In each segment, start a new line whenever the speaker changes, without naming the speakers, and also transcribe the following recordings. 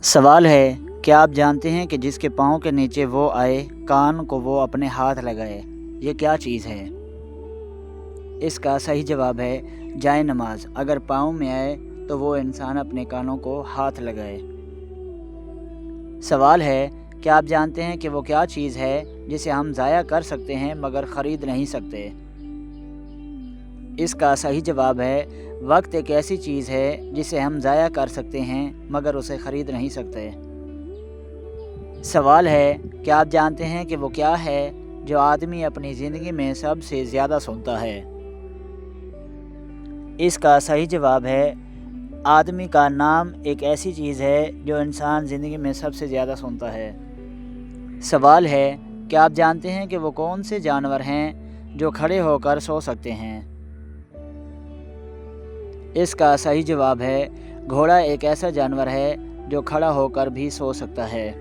سوال ہے، کیا آپ جانتے ہیں کہ جس کے پاؤں کے نیچے وہ آئے، کان کو وہ اپنے ہاتھ لگائے، یہ کیا چیز ہے؟ اس کا صحیح جواب ہے جائے نماز۔ اگر پاؤں میں آئے تو وہ انسان اپنے کانوں کو ہاتھ لگائے۔ سوال ہے، کیا آپ جانتے ہیں کہ وہ کیا چیز ہے جسے ہم ضائع کر سکتے ہیں مگر خرید نہیں سکتے؟ اس کا صحیح جواب ہے وقت ایک ایسی چیز ہے جسے ہم ضائع کر سکتے ہیں مگر اسے خرید نہیں سکتے۔ سوال ہے، کیا آپ جانتے ہیں کہ وہ کیا ہے جو آدمی اپنی زندگی میں سب سے زیادہ سنتا ہے؟ اس کا صحیح جواب ہے آدمی کا نام ایک ایسی چیز ہے جو انسان زندگی میں سب سے زیادہ سنتا ہے۔ سوال ہے، کیا آپ جانتے ہیں کہ وہ کون سے جانور ہیں جو کھڑے ہو کر سو سکتے ہیں؟ اس کا صحیح جواب ہے گھوڑا ایک ایسا جانور ہے جو کھڑا ہو کر بھی سو سکتا ہے۔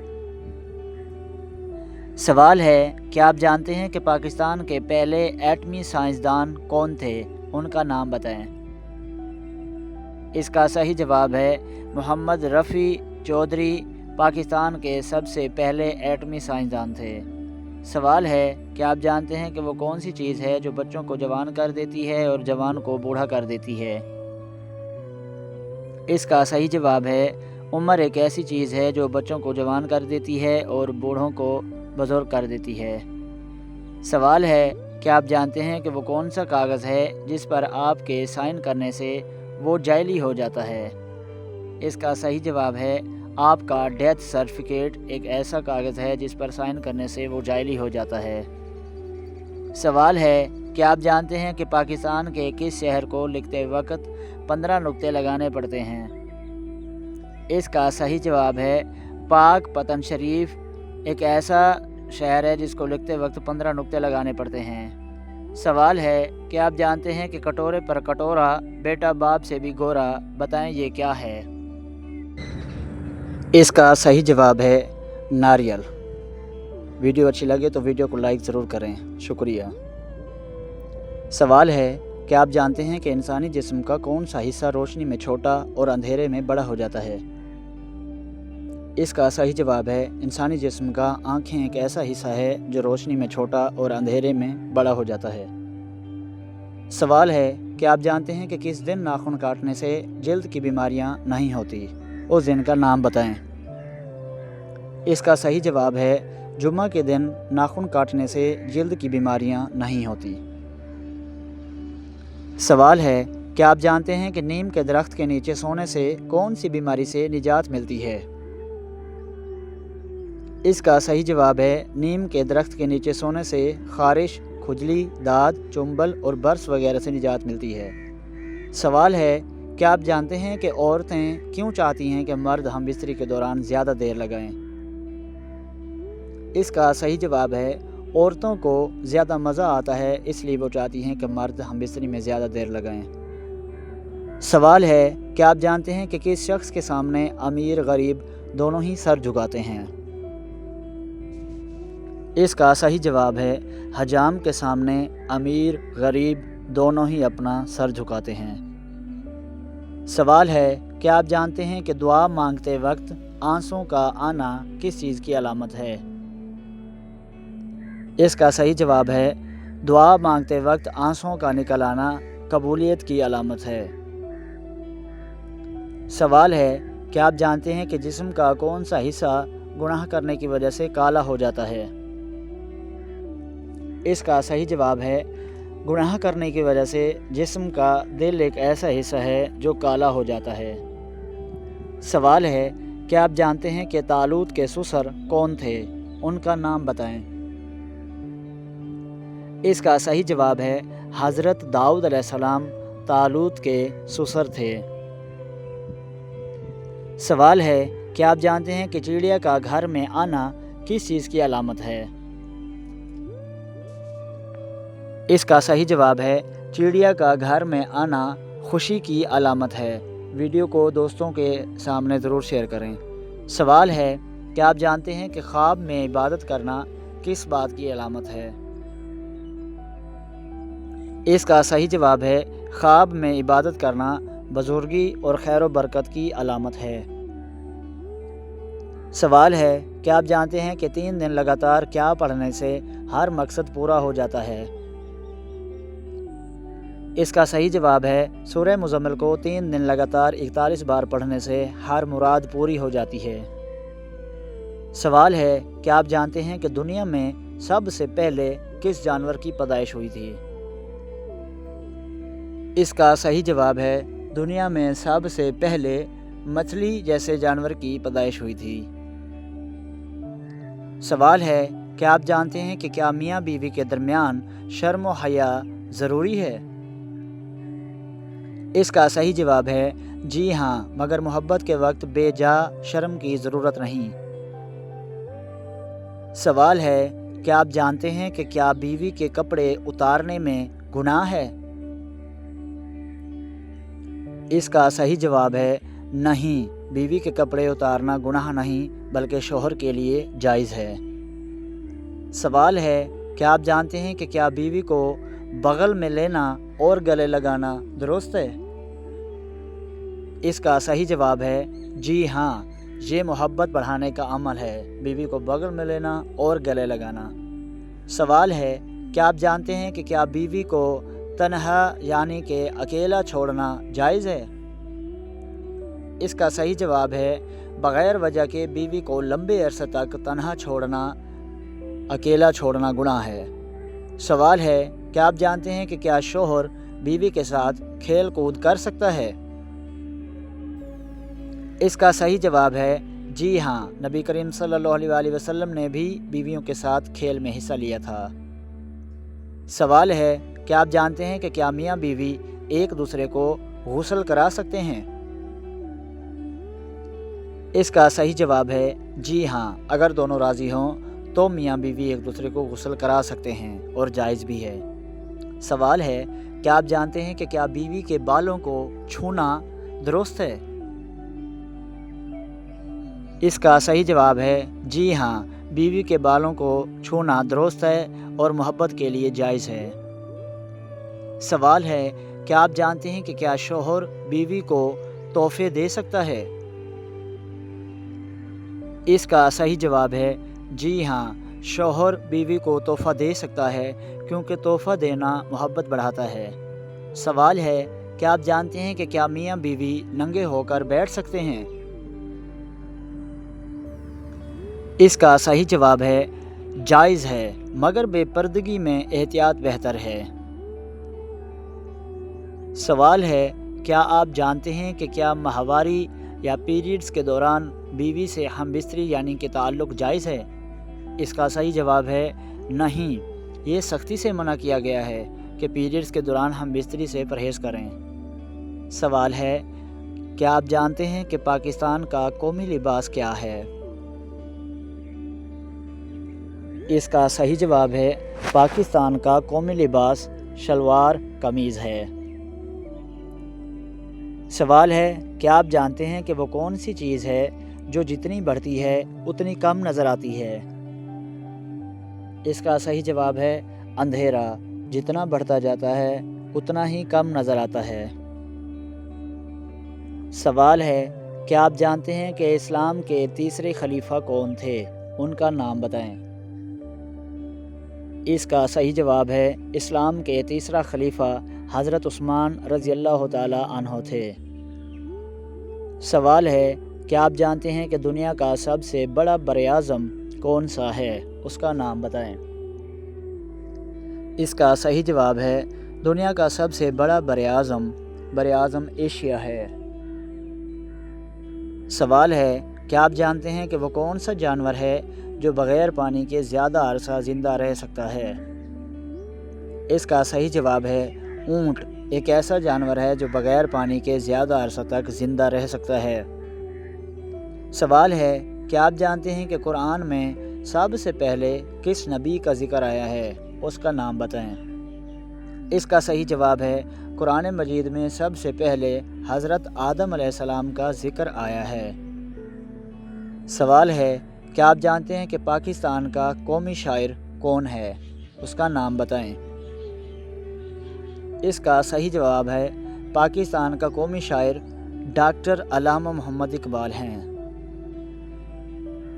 سوال ہے، کیا آپ جانتے ہیں کہ پاکستان کے پہلے ایٹمی سائنسدان کون تھے؟ ان کا نام بتائیں۔ اس کا صحیح جواب ہے محمد رفیع چودھری پاکستان کے سب سے پہلے ایٹمی سائنسدان تھے۔ سوال ہے، کیا آپ جانتے ہیں کہ وہ کون سی چیز ہے جو بچوں کو جوان کر دیتی ہے اور جوان کو بوڑھا کر دیتی ہے؟ اس کا صحیح جواب ہے عمر ایک ایسی چیز ہے جو بچوں کو جوان کر دیتی ہے اور بوڑھوں کو بزرگ کر دیتی ہے۔ سوال ہے، کیا آپ جانتے ہیں کہ وہ کون سا کاغذ ہے جس پر آپ کے سائن کرنے سے وہ جعلی ہو جاتا ہے؟ اس کا صحیح جواب ہے آپ کا ڈیتھ سرٹیفکیٹ ایک ایسا کاغذ ہے جس پر سائن کرنے سے وہ جعلی ہو جاتا ہے۔ سوال ہے، کیا آپ جانتے ہیں کہ پاکستان کے کس شہر کو لکھتے وقت 15 نقطے لگانے پڑتے ہیں؟ اس کا صحیح جواب ہے پاک پتن شریف ایک ایسا شہر ہے جس کو لکھتے وقت 15 نقطے لگانے پڑتے ہیں۔ سوال ہے، کیا آپ جانتے ہیں کہ کٹورے پر کٹورا بیٹا باپ سے بھی گورا، بتائیں یہ کیا ہے؟ اس کا صحیح جواب ہے ناریل۔ ویڈیو اچھی لگے تو ویڈیو کو لائک ضرور کریں، شکریہ۔ سوال ہے، کیا آپ جانتے ہیں کہ انسانی جسم کا کون سا حصہ روشنی میں چھوٹا اور اندھیرے میں بڑا ہو جاتا ہے؟ اس کا صحیح جواب ہے انسانی جسم کا آنکھیں ایک ایسا حصہ ہے جو روشنی میں چھوٹا اور اندھیرے میں بڑا ہو جاتا ہے۔ سوال ہے، کیا آپ جانتے ہیں کہ کس دن ناخن کاٹنے سے جلد کی بیماریاں نہیں ہوتی؟ اس دن کا نام بتائیں۔ اس کا صحیح جواب ہے جمعہ کے دن ناخن کاٹنے سے جلد کی بیماریاں نہیں ہوتی۔ سوال ہے، کیا آپ جانتے ہیں کہ نیم کے درخت کے نیچے سونے سے کون سی بیماری سے نجات ملتی ہے؟ اس کا صحیح جواب ہے نیم کے درخت کے نیچے سونے سے خارش، کھجلی، داد، چنبل اور برس وغیرہ سے نجات ملتی ہے۔ سوال ہے، کیا آپ جانتے ہیں کہ عورتیں کیوں چاہتی ہیں کہ مرد ہم بستری کے دوران زیادہ دیر لگائیں؟ اس کا صحیح جواب ہے عورتوں کو زیادہ مزہ آتا ہے، اس لیے وہ چاہتی ہیں کہ مرد ہم بستری میں زیادہ دیر لگائیں۔ سوال ہے، کیا آپ جانتے ہیں کہ کس شخص کے سامنے امیر غریب دونوں ہی سر جھکاتے ہیں؟ اس کا صحیح جواب ہے حجام کے سامنے امیر غریب دونوں ہی اپنا سر جھکاتے ہیں۔ سوال ہے، کیا آپ جانتے ہیں کہ دعا مانگتے وقت آنسوں کا آنا کس چیز کی علامت ہے؟ اس کا صحیح جواب ہے دعا مانگتے وقت آنسوں کا نکل آنا قبولیت کی علامت ہے۔ سوال ہے، کیا آپ جانتے ہیں کہ جسم کا کون سا حصہ گناہ کرنے کی وجہ سے کالا ہو جاتا ہے؟ اس کا صحیح جواب ہے گناہ کرنے کی وجہ سے جسم کا دل ایک ایسا حصہ ہے جو کالا ہو جاتا ہے۔ سوال ہے، کیا آپ جانتے ہیں کہ طالوت کے سسر کون تھے؟ ان کا نام بتائیں۔ اس کا صحیح جواب ہے حضرت داؤد علیہ السلام طالوت کے سسر تھے۔ سوال ہے، کیا آپ جانتے ہیں کہ چڑیا کا گھر میں آنا کس چیز کی علامت ہے؟ اس کا صحیح جواب ہے چڑیا کا گھر میں آنا خوشی کی علامت ہے۔ ویڈیو کو دوستوں کے سامنے ضرور شیئر کریں۔ سوال ہے، کیا آپ جانتے ہیں کہ خواب میں عبادت کرنا کس بات کی علامت ہے؟ اس کا صحیح جواب ہے خواب میں عبادت کرنا بزرگی اور خیر و برکت کی علامت ہے۔ سوال ہے، کیا آپ جانتے ہیں کہ 3 دن لگاتار کیا پڑھنے سے ہر مقصد پورا ہو جاتا ہے؟ اس کا صحیح جواب ہے سورہ مزمل کو 3 دن لگاتار 41 بار پڑھنے سے ہر مراد پوری ہو جاتی ہے۔ سوال ہے، کیا آپ جانتے ہیں کہ دنیا میں سب سے پہلے کس جانور کی پیدائش ہوئی تھی؟ اس کا صحیح جواب ہے دنیا میں سب سے پہلے مچھلی جیسے جانور کی پیدائش ہوئی تھی۔ سوال ہے، کیا آپ جانتے ہیں کہ کیا میاں بیوی کے درمیان شرم و حیا ضروری ہے؟ اس کا صحیح جواب ہے جی ہاں، مگر محبت کے وقت بے جا شرم کی ضرورت نہیں۔ سوال ہے، کیا آپ جانتے ہیں کہ کیا بیوی کے کپڑے اتارنے میں گناہ ہے؟ اس کا صحیح جواب ہے نہیں، بیوی کے کپڑے اتارنا گناہ نہیں بلکہ شوہر کے لیے جائز ہے۔ سوال ہے، کیا آپ جانتے ہیں کہ کیا بیوی کو بغل میں لینا اور گلے لگانا درست ہے؟ اس کا صحیح جواب ہے جی ہاں، یہ محبت بڑھانے کا عمل ہے، بیوی کو بغل میں لینا اور گلے لگانا۔ سوال ہے، کیا آپ جانتے ہیں کہ کیا بیوی کو تنہا یعنی کہ اکیلا چھوڑنا جائز ہے؟ اس کا صحیح جواب ہے بغیر وجہ کے بیوی کو لمبے عرصے تک تنہا چھوڑنا، اکیلا چھوڑنا گناہ ہے۔ سوال ہے، کیا آپ جانتے ہیں کہ کیا شوہر بیوی کے ساتھ کھیل کود کر سکتا ہے؟ اس کا صحیح جواب ہے جی ہاں، نبی کریم صلی اللہ علیہ وآلہ وسلم نے بھی بیویوں کے ساتھ کھیل میں حصہ لیا تھا۔ سوال ہے، کیا آپ جانتے ہیں کہ کیا میاں بیوی ایک دوسرے کو غسل کرا سکتے ہیں؟ اس کا صحیح جواب ہے جی ہاں، اگر دونوں راضی ہوں تو میاں بیوی ایک دوسرے کو غسل کرا سکتے ہیں اور جائز بھی ہے۔ سوال ہے، کیا آپ جانتے ہیں کہ کیا بیوی کے بالوں کو چھونا درست ہے؟ اس کا صحیح جواب ہے جی ہاں، بیوی کے بالوں کو چھونا درست ہے اور محبت کے لیے جائز ہے۔ سوال ہے، کیا آپ جانتے ہیں کہ کیا شوہر بیوی کو تحفے دے سکتا ہے؟ اس کا صحیح جواب ہے جی ہاں، شوہر بیوی کو تحفہ دے سکتا ہے کیونکہ تحفہ دینا محبت بڑھاتا ہے۔ سوال ہے، کیا آپ جانتے ہیں کہ کیا میاں بیوی ننگے ہو کر بیٹھ سکتے ہیں؟ اس کا صحیح جواب ہے جائز ہے، مگر بے پردگی میں احتیاط بہتر ہے۔ سوال ہے، کیا آپ جانتے ہیں کہ کیا ماہواری یا پیریڈز کے دوران بیوی سے ہم بستری یعنی کہ تعلق جائز ہے؟ اس کا صحیح جواب ہے نہیں، یہ سختی سے منع کیا گیا ہے کہ پیریڈز کے دوران ہم بستری سے پرہیز کریں۔ سوال ہے، کیا آپ جانتے ہیں کہ پاکستان کا قومی لباس کیا ہے؟ اس کا صحیح جواب ہے پاکستان کا قومی لباس شلوار قمیض ہے۔ سوال ہے، کیا آپ جانتے ہیں کہ وہ کون سی چیز ہے جو جتنی بڑھتی ہے اتنی کم نظر آتی ہے؟ اس کا صحیح جواب ہے اندھیرا، جتنا بڑھتا جاتا ہے اتنا ہی کم نظر آتا ہے۔ سوال ہے، کیا آپ جانتے ہیں کہ اسلام کے تیسرے خلیفہ کون تھے؟ ان کا نام بتائیں۔ اس کا صحیح جواب ہے اسلام کے تیسرا خلیفہ حضرت عثمان رضی اللہ تعالی عنہ تھے۔ سوال ہے، کیا آپ جانتے ہیں کہ دنیا کا سب سے بڑا براعظم کون سا ہے؟ اس کا نام بتائیں۔ اس کا صحیح جواب ہے دنیا کا سب سے بڑا براعظم ایشیا ہے۔ سوال ہے، کیا آپ جانتے ہیں کہ وہ کون سا جانور ہے جو بغیر پانی کے زیادہ عرصہ زندہ رہ سکتا ہے؟ اس کا صحیح جواب ہے اونٹ ایک ایسا جانور ہے جو بغیر پانی کے زیادہ عرصہ تک زندہ رہ سکتا ہے۔ سوال ہے، کیا آپ جانتے ہیں کہ قرآن میں سب سے پہلے کس نبی کا ذکر آیا ہے؟ اس کا نام بتائیں۔ اس کا صحیح جواب ہے قرآن مجید میں سب سے پہلے حضرت آدم علیہ السلام کا ذکر آیا ہے۔ سوال ہے، کیا آپ جانتے ہیں کہ پاکستان کا قومی شاعر کون ہے؟ اس کا نام بتائیں۔ اس کا صحیح جواب ہے پاکستان کا قومی شاعر ڈاکٹر علامہ محمد اقبال ہیں۔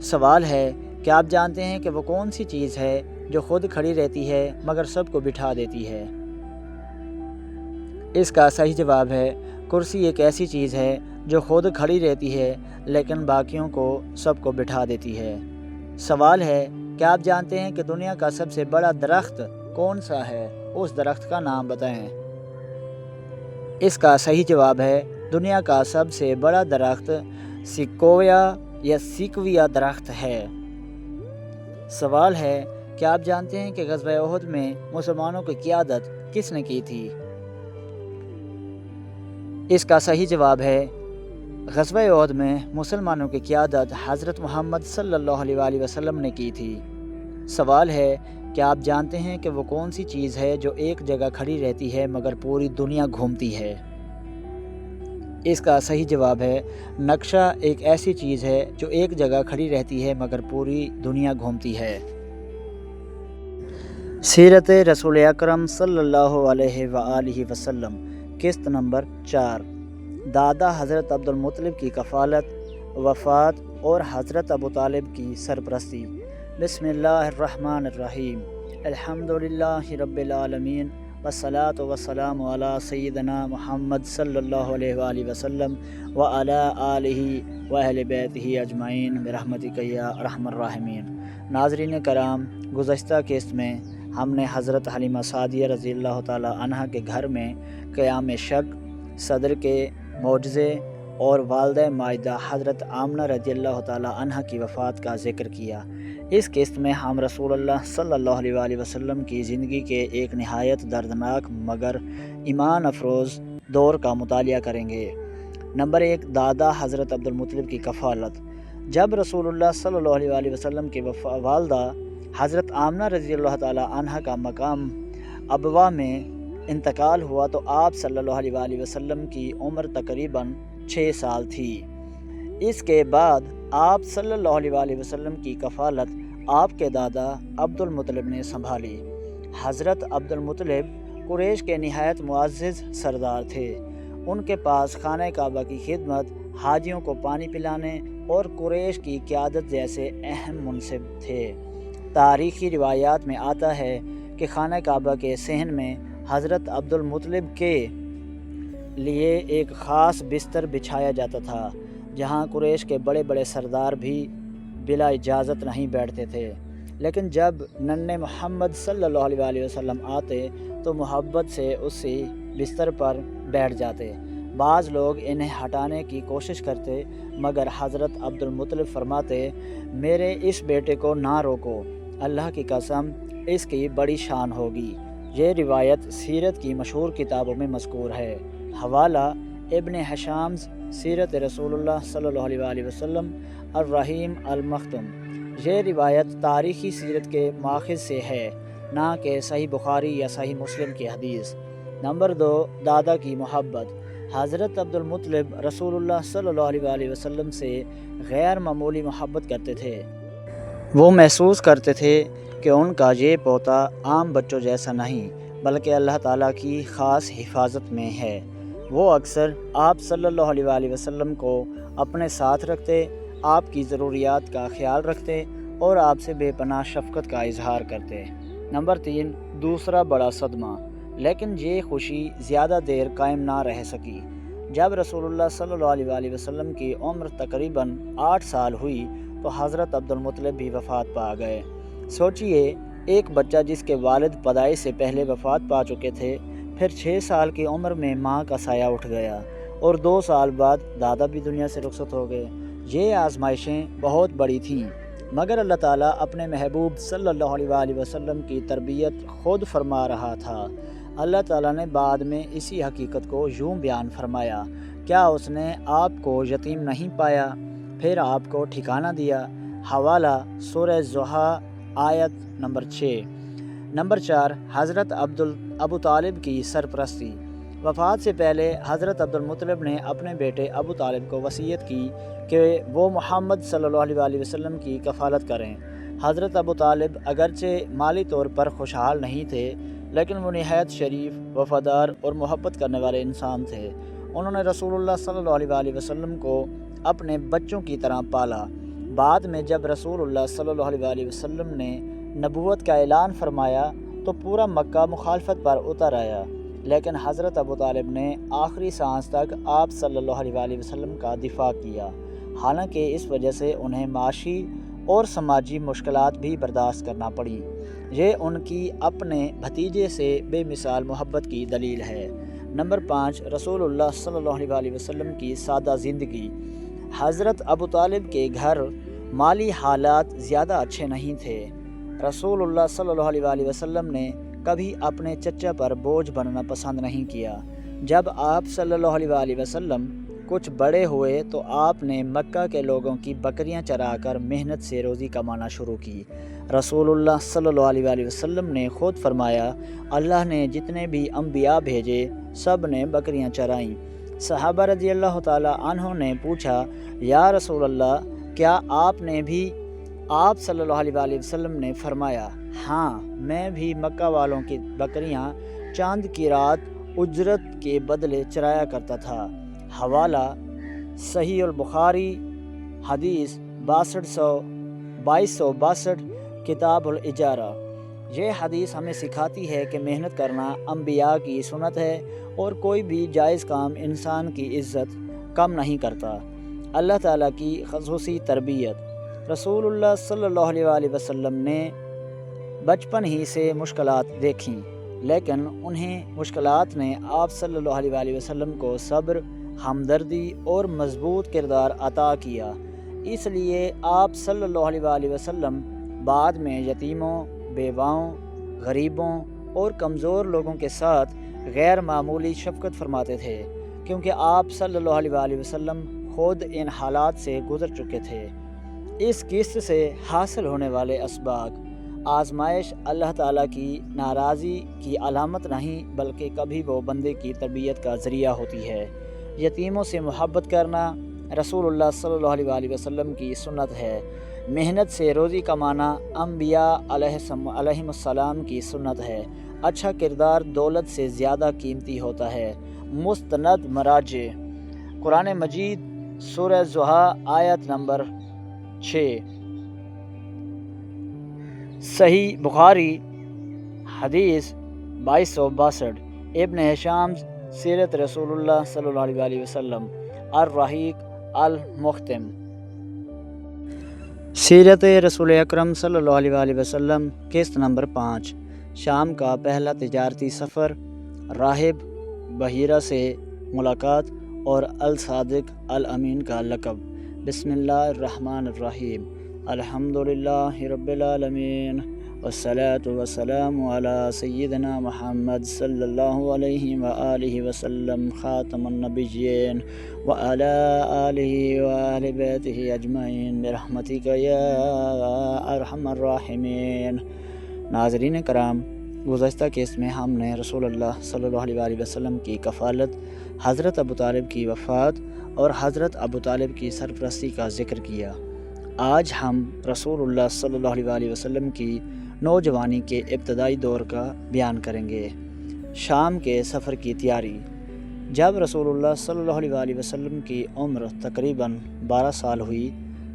سوال ہے، کیا آپ جانتے ہیں کہ وہ کون سی چیز ہے جو خود کھڑی رہتی ہے مگر سب کو بٹھا دیتی ہے؟ اس کا صحیح جواب ہے، کرسی ایک ایسی چیز ہے جو خود کھڑی رہتی ہے لیکن باقیوں کو سب کو بٹھا دیتی ہے۔ سوال ہے، کیا آپ جانتے ہیں کہ دنیا کا سب سے بڑا درخت کون سا ہے؟ اس درخت کا نام بتائیں۔ اس کا صحیح جواب ہے، دنیا کا سب سے بڑا درخت سیکویا یا سیکویا درخت ہے۔ سوال ہے، کیا آپ جانتے ہیں کہ غزوہ احد میں مسلمانوں کی قیادت کس نے کی تھی؟ اس کا صحیح جواب ہے، غزوہ احد میں مسلمانوں کی قیادت حضرت محمد صلی اللہ علیہ وآلہ وسلم نے کی تھی۔ سوال ہے، کیا آپ جانتے ہیں کہ وہ کون سی چیز ہے جو ایک جگہ کھڑی رہتی ہے مگر پوری دنیا گھومتی ہے؟ اس کا صحیح جواب ہے، نقشہ ایک ایسی چیز ہے جو ایک جگہ کھڑی رہتی ہے مگر پوری دنیا گھومتی ہے۔ سیرت رسول اکرم صلی اللہ علیہ وآلہ وسلم، قسط نمبر 4۔ دادا حضرت عبد المطلب کی کفالت، وفات اور حضرت ابو طالب کی سرپرستی۔ بسم اللہ الرحمن الرحیم، الحمدللہ رب العالمین، والصلاة والسلام علی سیدنا محمد صلی اللہ علیہ وآلہ وسلم وعلی آلہ واہل بیتہ اجمعین برحمتک یا ارحم الراحمین۔ ناظرین کرام، گزشتہ قسط میں ہم نے حضرت حلیمہ سعدیہ رضی اللہ تعالی عنہ کے گھر میں قیام شک، صدر کے معجزے اور والدہ مائدہ حضرت آمنہ رضی اللہ تعالی عنہ کی وفات کا ذکر کیا۔ اس قسط میں ہم رسول اللہ صلی اللہ علیہ وآلہ وسلم کی زندگی کے ایک نہایت دردناک مگر ایمان افروز دور کا مطالعہ کریں گے۔ نمبر 1، دادا حضرت عبد المطلب کی کفالت۔ جب رسول اللہ صلی اللہ علیہ وآلہ وسلم کی والدہ حضرت آمنہ رضی اللہ تعالی عنہ کا مقام ابوا میں انتقال ہوا تو آپ صلی اللہ علیہ وآلہ وسلم کی عمر تقریباً 6 سال تھی۔ اس کے بعد آپ صلی اللہ علیہ وآلہ وسلم کی کفالت آپ کے دادا عبد المطلب نے سنبھالی۔ حضرت عبد المطلب قریش کے نہایت معزز سردار تھے۔ ان کے پاس خانہ کعبہ کی خدمت، حاجیوں کو پانی پلانے اور قریش کی قیادت جیسے اہم منصب تھے۔ تاریخی روایات میں آتا ہے کہ خانہ کعبہ کے صحن میں حضرت عبد المطلب کے لیے ایک خاص بستر بچھایا جاتا تھا، جہاں قریش کے بڑے بڑے سردار بھی بلا اجازت نہیں بیٹھتے تھے، لیکن جب ننھے محمد صلی اللہ علیہ وآلہ وسلم آتے تو محبت سے اسی بستر پر بیٹھ جاتے۔ بعض لوگ انہیں ہٹانے کی کوشش کرتے مگر حضرت عبد المطلب فرماتے، میرے اس بیٹے کو نہ روکو، اللہ کی قسم اس کی بڑی شان ہوگی۔ یہ روایت سیرت کی مشہور کتابوں میں مذکور ہے۔ حوالہ ابن ہشامز سیرت رسول اللہ صلی اللہ علیہ وآلہ وسلم الرحیم المختوم۔ یہ روایت تاریخی سیرت کے ماخذ سے ہے، نہ کہ صحیح بخاری یا صحیح مسلم کی حدیث۔ نمبر 2، دادا کی محبت۔ حضرت عبد المطلب رسول اللہ صلی اللہ علیہ وآلہ وسلم سے غیر معمولی محبت کرتے تھے۔ وہ محسوس کرتے تھے کہ ان کا یہ پوتا عام بچوں جیسا نہیں بلکہ اللہ تعالیٰ کی خاص حفاظت میں ہے۔ وہ اکثر آپ صلی اللہ علیہ وآلہ وسلم کو اپنے ساتھ رکھتے، آپ کی ضروریات کا خیال رکھتے اور آپ سے بے پناہ شفقت کا اظہار کرتے۔ نمبر 3، دوسرا بڑا صدمہ۔ لیکن یہ خوشی زیادہ دیر قائم نہ رہ سکی۔ جب رسول اللہ صلی اللہ علیہ وآلہ وسلم کی عمر تقریباً 8 سال ہوئی تو حضرت عبد المطلب بھی وفات پا گئے۔ سوچئے، ایک بچہ جس کے والد پیدائش سے پہلے وفات پا چکے تھے، پھر 6 سال کی عمر میں ماں کا سایہ اٹھ گیا اور 2 سال بعد دادا بھی دنیا سے رخصت ہو گئے۔ یہ آزمائشیں بہت بڑی تھیں، مگر اللہ تعالیٰ اپنے محبوب صلی اللہ علیہ وآلہ وسلم کی تربیت خود فرما رہا تھا۔ اللہ تعالیٰ نے بعد میں اسی حقیقت کو یوں بیان فرمایا، کیا اس نے آپ کو یتیم نہیں پایا، پھر آپ کو ٹھکانہ دیا۔ حوالہ سورہ زحا آیت نمبر 6۔ نمبر 4، حضرت ابو طالب کی سرپرستی۔ وفات سے پہلے حضرت عبد المطلب نے اپنے بیٹے ابو طالب کو وصیت کی کہ وہ محمد صلی اللہ علیہ وآلہ وسلم کی کفالت کریں۔ حضرت ابو طالب اگرچہ مالی طور پر خوشحال نہیں تھے، لیکن وہ نہایت شریف، وفادار اور محبت کرنے والے انسان تھے۔ انہوں نے رسول اللہ صلی اللہ علیہ وآلہ وسلم کو اپنے بچوں کی طرح پالا۔ بعد میں جب رسول اللہ صلی اللہ علیہ وسلم نے نبوت کا اعلان فرمایا تو پورا مکہ مخالفت پر اتر آیا، لیکن حضرت ابو طالب نے آخری سانس تک آپ صلی اللہ علیہ وسلم کا دفاع کیا، حالانکہ اس وجہ سے انہیں معاشی اور سماجی مشکلات بھی برداشت کرنا پڑی۔ یہ ان کی اپنے بھتیجے سے بے مثال محبت کی دلیل ہے۔ نمبر 5، رسول اللہ صلی اللہ علیہ وسلم کی سادہ زندگی۔ حضرت ابو طالب کے گھر مالی حالات زیادہ اچھے نہیں تھے۔ رسول اللہ صلی اللہ علیہ وسلم نے کبھی اپنے چچا پر بوجھ بننا پسند نہیں کیا۔ جب آپ صلی اللہ علیہ وسلم کچھ بڑے ہوئے تو آپ نے مکہ کے لوگوں کی بکریاں چرا کر محنت سے روزی کمانا شروع کی۔ رسول اللہ صلی اللہ علیہ وسلم نے خود فرمایا، اللہ نے جتنے بھی انبیاء بھیجے سب نے بکریاں چرائیں۔ صحابہ رضی اللہ تعالیٰ عنہ نے پوچھا، یا رسول اللہ، کیا آپ نے بھی؟ آپ صلی اللہ علیہ وسلم نے فرمایا، ہاں، میں بھی مکہ والوں کی بکریاں چاند کی رات اجرت کے بدلے چرایا کرتا تھا۔ حوالہ صحیح البخاری، حدیث 2262 کتاب الاجارہ۔ یہ حدیث ہمیں سکھاتی ہے کہ محنت کرنا انبیاء کی سنت ہے اور کوئی بھی جائز کام انسان کی عزت کم نہیں کرتا۔ اللہ تعالیٰ کی خصوصی تربیت۔ رسول اللہ صلی اللہ علیہ وسلم نے بچپن ہی سے مشکلات دیکھیں، لیکن انہیں مشکلات نے آپ صلی اللہ علیہ وسلم کو صبر، ہمدردی اور مضبوط کردار عطا کیا۔ اس لیے آپ صلی اللہ علیہ وسلم بعد میں یتیموں، بیواؤں، غریبوں اور کمزور لوگوں کے ساتھ غیر معمولی شفقت فرماتے تھے، کیونکہ آپ صلی اللہ علیہ وسلم خود ان حالات سے گزر چکے تھے۔ اس قسط سے حاصل ہونے والے اسباق، آزمائش اللہ تعالیٰ کی ناراضی کی علامت نہیں بلکہ کبھی وہ بندے کی تربیت کا ذریعہ ہوتی ہے۔ یتیموں سے محبت کرنا رسول اللہ صلی اللہ علیہ وسلم کی سنت ہے۔ محنت سے روزی کمانا انبیاء علیہم السلام کی سنت ہے۔ اچھا کردار دولت سے زیادہ قیمتی ہوتا ہے۔ مستند مراجع: قرآن مجید، سورہ زحا، آیت نمبر 6۔ صحیح بخاری، حدیث 2262۔ ابن ہشام، سیرت رسول اللہ صلی اللہ علیہ وسلم، الرحیق المختم۔ سیرت رسول اکرم صلی اللہ علیہ وسلم، قسط نمبر 5۔ شام کا پہلا تجارتی سفر، راہب بحیرہ سے ملاقات اور الصادق الامین کا لقب۔ بسم اللہ الرحمن الرحیم، الحمدللہ رب العالمین، والصلاة والسلام علی سیدنا محمد صلی اللہ علیہ وآلہ وسلم، خاتم النبیین، وعلی آلہ وآل بیتہ اجمعین، برحمتک یا ارحم الراحمین۔ ناظرین کرام، گزشتہ قسط میں ہم نے رسول اللہ صلی اللہ علیہ وسلم کی کفالت، حضرت ابو طالب کی وفات اور حضرت ابو طالب کی سرپرستی کا ذکر کیا۔ آج ہم رسول اللہ صلی اللہ علیہ وسلم کی نوجوانی کے ابتدائی دور کا بیان کریں گے۔ شام کے سفر کی تیاری۔ جب رسول اللہ صلی اللہ علیہ وسلم کی عمر تقریباً 12 سال ہوئی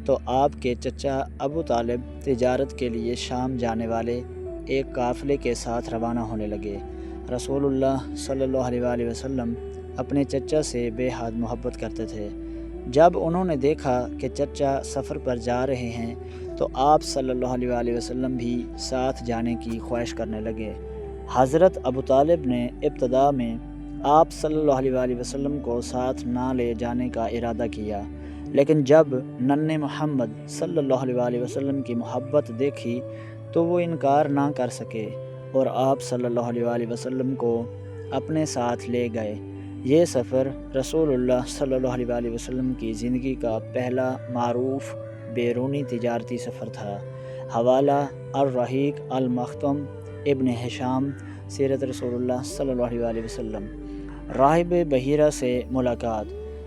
تو آپ کے چچا ابو طالب تجارت کے لیے شام جانے والے ایک قافلے کے ساتھ روانہ ہونے لگے۔ رسول اللہ صلی اللہ علیہ وسلم اپنے چچا سے بے حد محبت کرتے تھے۔ جب انہوں نے دیکھا کہ چچا سفر پر جا رہے ہیں تو آپ صلی اللہ علیہ وسلم بھی ساتھ جانے کی خواہش کرنے لگے۔ حضرت ابو طالب نے ابتدا میں آپ صلی اللہ علیہ وسلم کو ساتھ نہ لے جانے کا ارادہ کیا، لیکن جب ننھے محمد صلی اللہ علیہ وسلم کی محبت دیکھی تو وہ انکار نہ کر سکے اور آپ صلی اللہ علیہ وسلم کو اپنے ساتھ لے گئے۔ یہ سفر رسول اللہ صلی اللہ علیہ وسلم کی زندگی کا پہلا معروف بیرونی تجارتی سفر تھا۔ حوالہ الرحیق المختم، ابن ہشام، سیرت رسول اللہ صلی اللہ علیہ وسلم۔ راہب بحیرہ سے ملاقات۔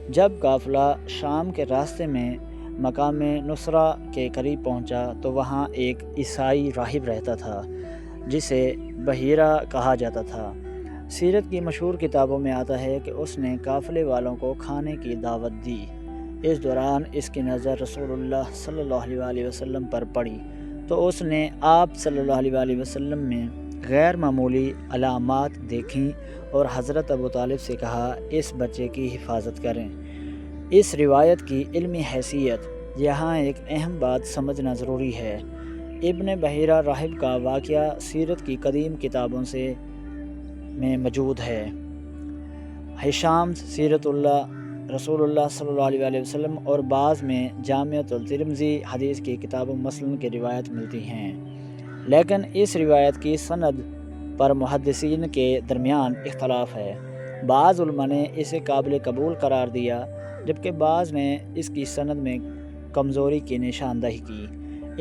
جب قافلہ شام کے راستے میں مقام نصرہ کے قریب پہنچا تو وہاں ایک عیسائی راہب رہتا تھا جسے بحیرہ کہا جاتا تھا۔ سیرت کی مشہور کتابوں میں آتا ہے کہ اس نے قافلے والوں کو کھانے کی دعوت دی۔ اس دوران اس کی نظر رسول اللہ صلی اللہ علیہ وسلم پر پڑی تو اس نے آپ صلی اللہ علیہ وسلم میں غیر معمولی علامات دیکھیں اور حضرت ابو طالب سے کہا اس بچے کی حفاظت کریں۔ اس روایت کی علمی حیثیت یہاں ایک اہم بات سمجھنا ضروری ہے۔ ابن بحیرہ راہب کا واقعہ سیرت کی قدیم کتابوں میں موجود ہے۔ ہشام سیرت اللہ رسول اللہ صلی اللہ علیہ وسلم اور بعض میں جامعۃ الترمذی حدیث کی کتابوں مثلاً کی روایت ملتی ہیں، لیکن اس روایت کی سند پر محدثین کے درمیان اختلاف ہے۔ بعض علماء نے اسے قابل قبول قرار دیا جبکہ بعض نے اس کی سند میں کمزوری کی نشاندہی کی،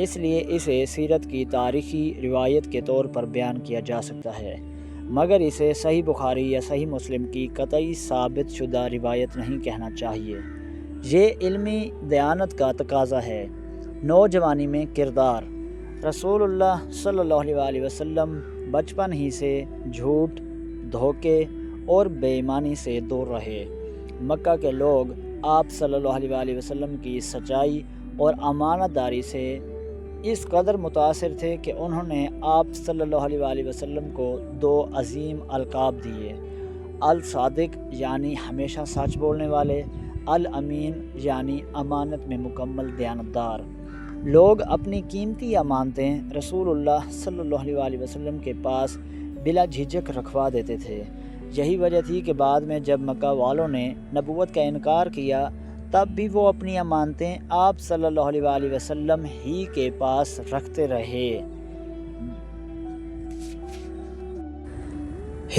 اس لیے اسے سیرت کی تاریخی روایت کے طور پر بیان کیا جا سکتا ہے، مگر اسے صحیح بخاری یا صحیح مسلم کی قطعی ثابت شدہ روایت نہیں کہنا چاہیے۔ یہ علمی دیانت کا تقاضا ہے۔ نوجوانی میں کردار۔ رسول اللہ صلی اللہ علیہ وسلم بچپن ہی سے جھوٹ، دھوکے اور بے ایمانی سے دور رہے۔ مکہ کے لوگ آپ صلی اللہ علیہ وسلم کی سچائی اور امانت داری سے اس قدر متاثر تھے کہ انہوں نے آپ صلی اللہ علیہ وسلم کو 2 عظیم القاب دیے: الصادق یعنی ہمیشہ سچ بولنے والے، الامین یعنی امانت میں مکمل دیانتدار۔ لوگ اپنی قیمتی امانتیں رسول اللہ صلی اللہ علیہ وسلم کے پاس بلا جھجک رکھوا دیتے تھے۔ یہی وجہ تھی کہ بعد میں جب مکہ والوں نے نبوت کا انکار کیا تب بھی وہ اپنی امانتیں آپ صلی اللہ علیہ وسلم ہی کے پاس رکھتے رہے۔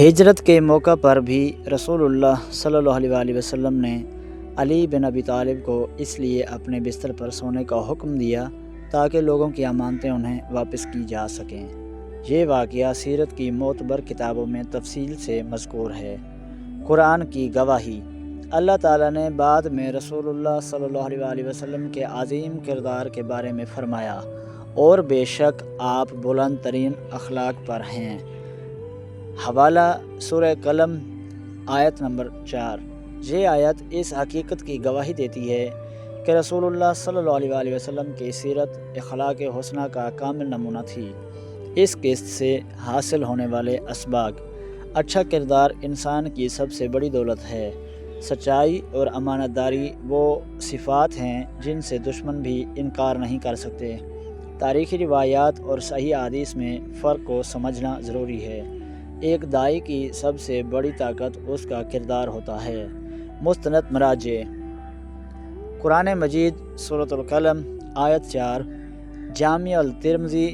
ہجرت کے موقع پر بھی رسول اللہ صلی اللہ علیہ وسلم نے علی بن ابی طالب کو اس لیے اپنے بستر پر سونے کا حکم دیا تاکہ لوگوں کی امانتیں انہیں واپس کی جا سکیں۔ یہ واقعہ سیرت کی معتبر کتابوں میں تفصیل سے مذکور ہے۔ قرآن کی گواہی۔ اللہ تعالیٰ نے بعد میں رسول اللہ صلی اللہ علیہ وسلم کے عظیم کردار کے بارے میں فرمایا، اور بے شک آپ بلند ترین اخلاق پر ہیں۔ حوالہ سورہ قلم آیت نمبر 4۔ یہ آیت اس حقیقت کی گواہی دیتی ہے کہ رسول اللہ صلی اللہ علیہ وسلم کی سیرت اخلاق حسنہ کا کامل نمونہ تھی۔ اس قسط سے حاصل ہونے والے اسباق۔ اچھا کردار انسان کی سب سے بڑی دولت ہے۔ سچائی اور امانت داری وہ صفات ہیں جن سے دشمن بھی انکار نہیں کر سکتے۔ تاریخی روایات اور صحیح احادیث میں فرق کو سمجھنا ضروری ہے۔ ایک داعی کی سب سے بڑی طاقت اس کا کردار ہوتا ہے۔ مستند مراجع۔ قرآن مجید سورۃ القلم آیت 4، جامع الترمذی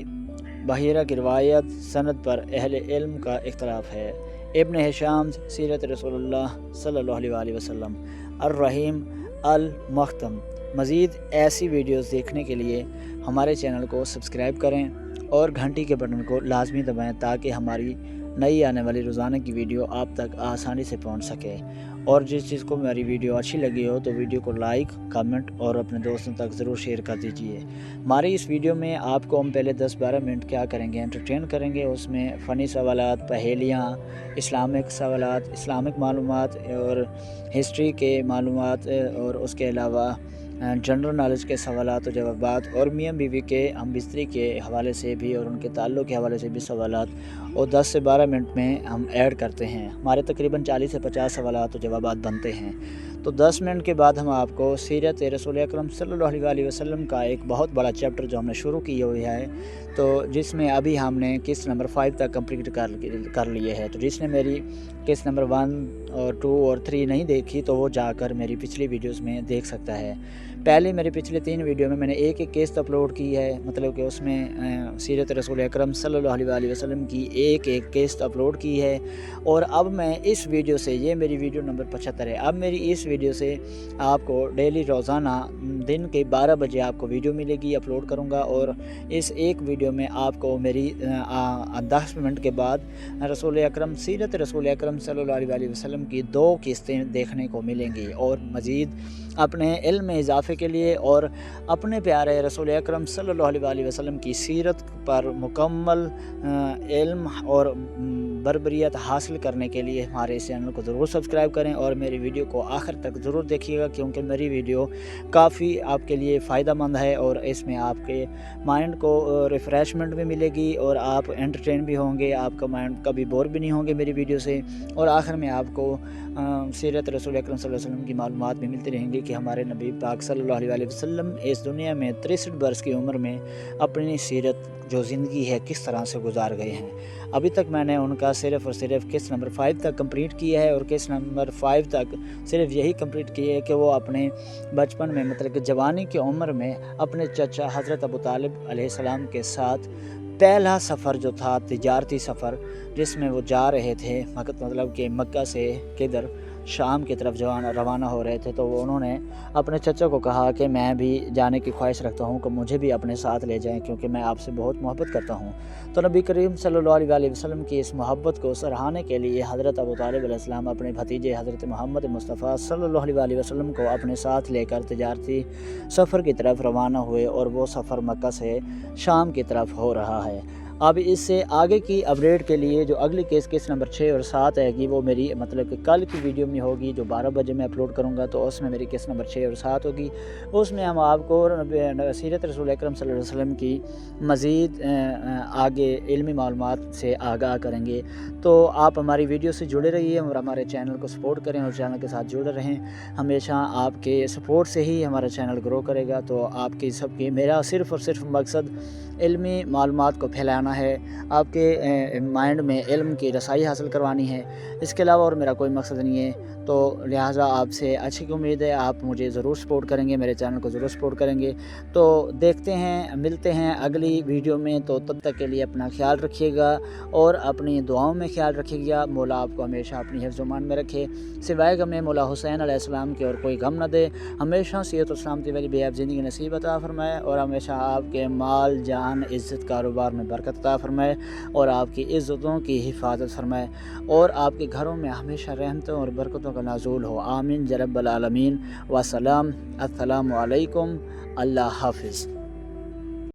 بحیرہ کی روایت، سند پر اہل علم کا اختلاف ہے۔ ابن ہشام سیرت رسول اللہ صلی اللہ علیہ وسلم، الرحیم المختم۔ مزید ایسی ویڈیوز دیکھنے کے لیے ہمارے چینل کو سبسکرائب کریں اور گھنٹی کے بٹن کو لازمی دبائیں تاکہ ہماری نئی آنے والی روزانہ کی ویڈیو آپ تک آسانی سے پہنچ سکے۔ اور جس چیز کو میری ویڈیو اچھی لگی ہو تو ویڈیو کو لائک، کمنٹ اور اپنے دوستوں تک ضرور شیئر کر دیجیے۔ ہماری اس ویڈیو میں آپ کو ہم پہلے 10-12 منٹ کیا کریں گے، انٹرٹین کریں گے۔ اس میں فنی سوالات، پہیلیاں، اسلامک سوالات، اسلامک معلومات اور ہسٹری کے معلومات، اور اس کے علاوہ جنرل نالج کے سوالات و جوابات، اور میاں بیوی کے ہم بستری کے حوالے سے بھی اور ان کے تعلق کے حوالے سے بھی سوالات، اور 10 سے 12 منٹ میں ہم ایڈ کرتے ہیں۔ ہمارے تقریباً 40 سے 50 سوالات و جوابات بنتے ہیں۔ تو 10 منٹ کے بعد ہم آپ کو سیرت رسول اکرم صلی اللہ علیہ وسلم کا ایک بہت بڑا چیپٹر جو ہم نے شروع کی ہوئی ہے، تو جس میں ابھی ہم نے قسط نمبر 5 تک کمپلیٹ کر لیے ہے۔ تو جس نے میری قسط نمبر 1 اور 2 اور 3 نہیں دیکھی تو وہ جا کر میری پچھلی ویڈیوز میں دیکھ سکتا ہے۔ پہلے میری پچھلے 3 ویڈیو میں نے ایک قسط اپلوڈ کی ہے، مطلب کہ اس میں سیرت رسول اکرم صلی اللہ علیہ وسلم کی ایک قسط اپلوڈ کی ہے۔ اور اب میں اس ویڈیو سے، یہ میری ویڈیو نمبر 75 ہے، اب میری اس ویڈیو سے آپ کو ڈیلی روزانہ دن کے 12 بجے آپ کو ویڈیو ملے گی، اپلوڈ کروں گا۔ اور اس ایک ویڈیو میں آپ کو میری 10 منٹ کے بعد رسول اکرم، سیرت رسول اکرم صلی اللہ علیہ وسلم کی 2 قسطیں دیکھنے کو ملیں گی۔ اور مزید اپنے علم میں اضافے کے لیے اور اپنے پیارے رسول اکرم صلی اللہ علیہ وسلم کی سیرت پر مکمل علم اور بربریت حاصل کرنے کے لیے ہمارے اس چینل کو ضرور سبسکرائب کریں اور میری ویڈیو کو آخر تک ضرور دیکھیے گا، کیونکہ میری ویڈیو کافی آپ کے لیے فائدہ مند ہے اور اس میں آپ کے مائنڈ کو ریفریشمنٹ بھی ملے گی اور آپ انٹرٹین بھی ہوں گے، آپ کا مائنڈ کبھی بور بھی نہیں ہوں گے میری ویڈیو سے، اور آخر میں آپ کو سیرت رسول اکرم صلی اللہ علیہ وسلم کی معلومات بھی ملتی رہیں گی کہ ہمارے نبی پاک صلی اللہ علیہ وسلم اس دنیا میں 63 برس کی عمر میں اپنی سیرت جو زندگی ہے کس طرح سے گزار گئے ہیں۔ ابھی تک میں نے ان کا صرف اور صرف قسط نمبر 5 تک کمپلیٹ کیا ہے، اور قسط نمبر 5 تک صرف یہی کمپلیٹ کی ہے کہ وہ اپنے بچپن میں مطلب کہ جوانی کی عمر میں اپنے چچا حضرت ابو طالب علیہ السلام کے ساتھ پہلا سفر جو تھا تجارتی سفر، جس میں وہ جا رہے تھے مطلب کہ مکہ سے کدھر شام کی طرف روانہ ہو رہے تھے، تو انہوں نے اپنے چچا کو کہا کہ میں بھی جانے کی خواہش رکھتا ہوں کہ مجھے بھی اپنے ساتھ لے جائیں، کیونکہ میں آپ سے بہت محبت کرتا ہوں۔ تو نبی کریم صلی اللہ علیہ وسلم کی اس محبت کو سراہنے کے لیے حضرت ابو طالب علیہ السلام اپنے بھتیجے حضرت محمد مصطفیٰ صلی اللہ علیہ وسلم کو اپنے ساتھ لے کر تجارتی سفر کی طرف روانہ ہوئے، اور وہ سفر مکہ سے شام کی طرف ہو رہا ہے۔ اب اس سے آگے کی اپڈیٹ کے لیے جو اگلی قسط نمبر 6 اور 7 ہے گی، وہ میری مطلب کہ کل کی ویڈیو میں ہوگی جو 12 بجے میں اپلوڈ کروں گا، تو اس میں میری قسط نمبر 6 اور 7 ہوگی۔ اس میں ہم آپ کو سیرت رسول اکرم صلی اللہ علیہ وسلم کی مزید آگے علمی معلومات سے آگاہ کریں گے۔ تو آپ ہماری ویڈیو سے جڑے رہیے اور ہمارے چینل کو سپورٹ کریں اور چینل کے ساتھ جڑے رہیں۔ ہمیشہ آپ کے سپورٹ سے ہی ہمارا چینل گرو کرے گا۔ تو آپ کی سب کی میرا صرف اور صرف مقصد علمی معلومات کو پھیلانا ہے، آپ کے مائنڈ میں علم کی رسائی حاصل کروانی ہے، اس کے علاوہ اور میرا کوئی مقصد نہیں ہے۔ تو لہٰذا آپ سے اچھی امید ہے آپ مجھے ضرور سپورٹ کریں گے، میرے چینل کو ضرور سپورٹ کریں گے۔ تو دیکھتے ہیں، ملتے ہیں اگلی ویڈیو میں، تو تب تک کے لیے اپنا خیال رکھیے گا اور اپنی دعاؤں میں خیال رکھیے گا۔ مولا آپ کو ہمیشہ اپنی حفظ و امان میں رکھے، سوائے غم مولا حسین علیہ السلام کے اور کوئی غم نہ دے، ہمیشہ صحت و سلامتی والی بے عیب زندگی نصیب عطا فرمائے، اور ہمیشہ آپ کے مال جان عزت کاروبار میں برکت عطا فرمائے، اور آپ کی عزتوں کی حفاظت فرمائے، اور آپ کے گھروں میں ہمیشہ رحمتوں اور برکتوں کا نزول ہو، آمین یا رب العالمین۔ السلام علیکم، اللہ حافظ۔